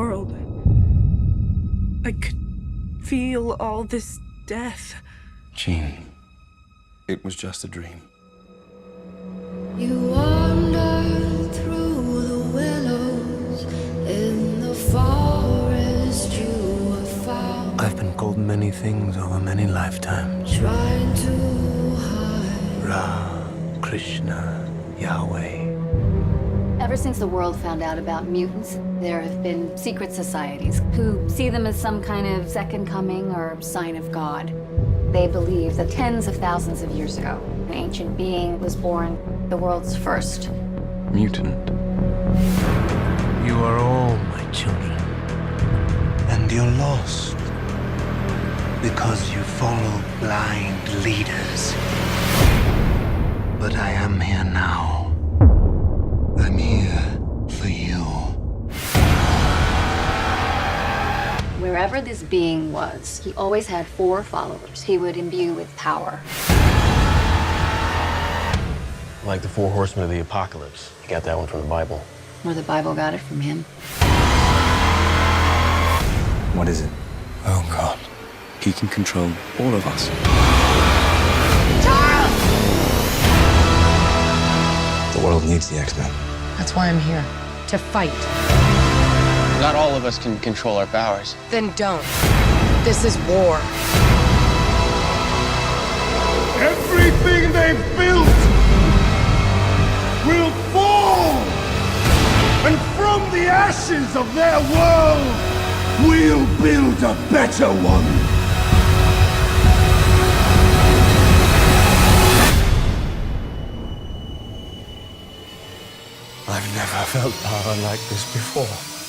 world. I could feel all this death. Jean, it was just a dream. You wander through the willows in the forest you have found. I've been called many things over many lifetimes. Trying to hide. Ra, Krishna, Yahweh. Ever since the world found out about mutants, there have been secret societies who see them as some kind of second coming or sign of God. They believe that tens of thousands of years ago, an ancient being was born, the world's first. Mutant. You are all my children. And you're lost. Because you follow blind leaders. But I am here now. I'm here for you. Wherever this being was, he always had 4 followers he would imbue with power. Like the 4 horsemen of the apocalypse. You got that one from the Bible. Or the Bible got it from him. What is it? Oh, God. He can control all of us. The world needs the X-Men. That's why I'm here. To fight. Not all of us can control our powers. Then don't. This is war. Everything they've built will fall! And from the ashes of their world, we'll build a better one! I've never felt power like this before.